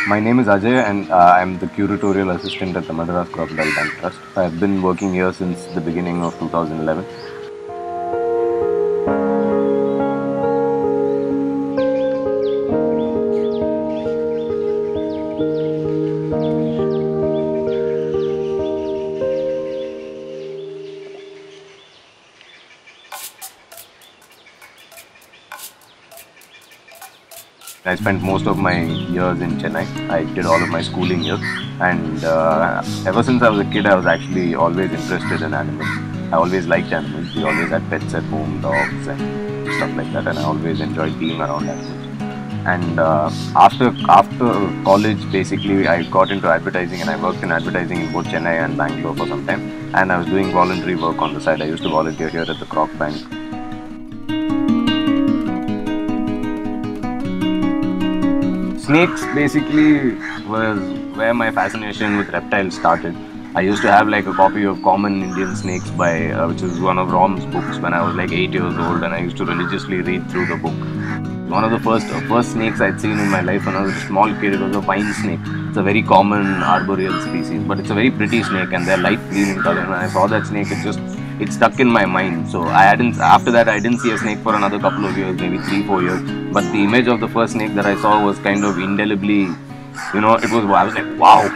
My name is Ajay and I'm the curatorial assistant at the Madras Crocodile Bank Trust. I've been working here since the beginning of 2011. I spent most of my years in Chennai. I did all of my schooling here, and ever since I was a kid, I was actually always interested in animals. I always liked animals. We always had pets at home, dogs and stuff like that, and I always enjoyed being around animals. And after college, basically, I got into advertising, and I worked in advertising in both Chennai and Bangalore for some time. And I was doing voluntary work on the side. I used to volunteer here at the Croc Bank. Snakes basically was where my fascination with reptiles started. I used to have like a copy of Common Indian Snakes by, which is one of Rom's books when I was like 8 years old, and I used to religiously read through the book. One of the first snakes I'd seen in my life when I was a small kid, it was a pine snake. It's a very common arboreal species, but it's a very pretty snake and they're light green in color. When I saw that snake, it stuck in my mind. So after that I didn't see a snake for another couple of years, maybe 3-4 years. But the image of the first snake that I saw was kind of indelibly, I was like, wow.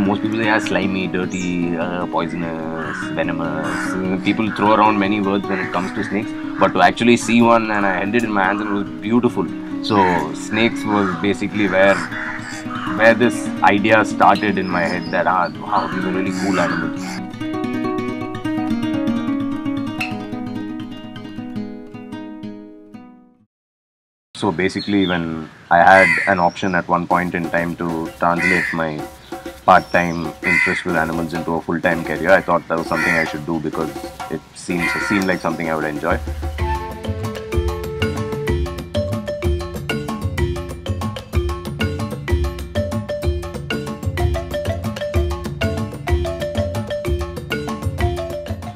Most people say, yeah, slimy, dirty, poisonous, venomous. People throw around many words when it comes to snakes. But to actually see one, and I held it in my hands and it was beautiful. So snakes was basically where this idea started in my head that, wow, these are really cool animals. So basically, when I had an option at one point in time to translate my part-time interest with animals into a full-time career, I thought that was something I should do because it seemed like something I would enjoy.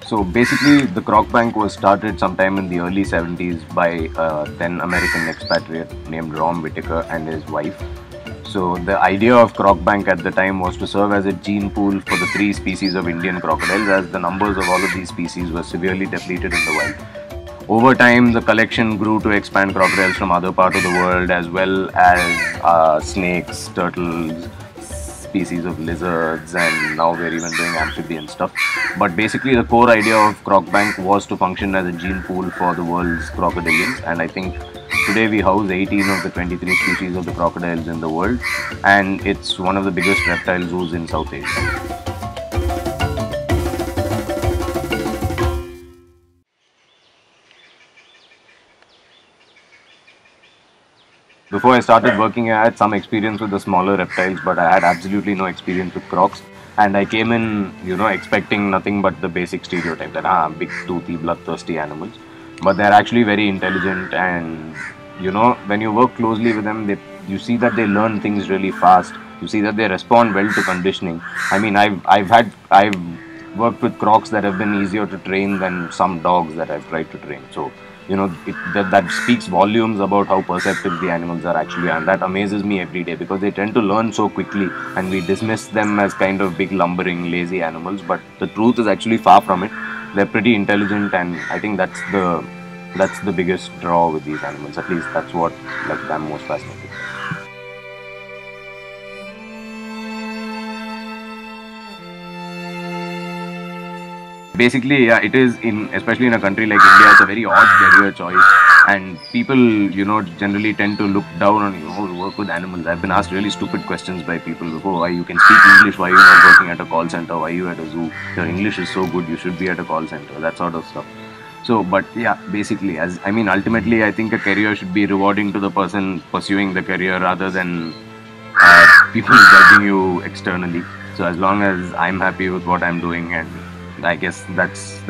So basically, the Croc Bank was started sometime in the early 70s by a then American expatriate named Rom Whitaker and his wife. So the idea of Croc Bank at the time was to serve as a gene pool for the 3 species of Indian crocodiles, as the numbers of all of these species were severely depleted in the wild. Over time, the collection grew to expand crocodiles from other parts of the world, as well as snakes, turtles, species of lizards, and now we're even doing amphibian stuff. But basically the core idea of Croc Bank was to function as a gene pool for the world's crocodilians, and I think today we house 18 of the 23 species of the crocodiles in the world, and it's one of the biggest reptile zoos in South Asia. Before I started working, I had some experience with the smaller reptiles, but I had absolutely no experience with crocs. And I came in, expecting nothing but the basic stereotype that, big, toothy, bloodthirsty animals. But they're actually very intelligent, and, when you work closely with them, you see that they learn things really fast. You see that they respond well to conditioning. I mean, I've worked with crocs that have been easier to train than some dogs that I've tried to train. So, that speaks volumes about how perceptive the animals are actually, and that amazes me every day because they tend to learn so quickly and we dismiss them as kind of big lumbering lazy animals, but the truth is actually far from it. They're pretty intelligent, and I think that's the biggest draw with these animals. At least that's what I'm most fascinated with. Basically, yeah, it is especially in a country like India, it's a very odd career choice, and people, generally tend to look down on who work with animals. I've been asked really stupid questions by people before. Why you can speak English? Why are you not working at a call center? Why are you at a zoo? Your English is so good, you should be at a call center. That sort of stuff. So, but yeah, basically, ultimately, I think a career should be rewarding to the person pursuing the career rather than people judging you externally. So as long as I'm happy with what I'm doing, and I guess that's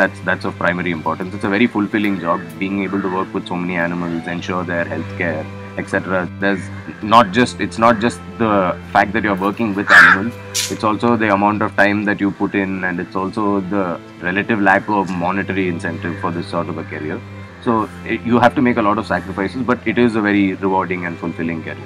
of primary importance. It's a very fulfilling job, being able to work with so many animals, ensure their healthcare, etc. It's not just the fact that you're working with animals. It's also the amount of time that you put in, and it's also the relative lack of monetary incentive for this sort of a career. So you have to make a lot of sacrifices, but it is a very rewarding and fulfilling career.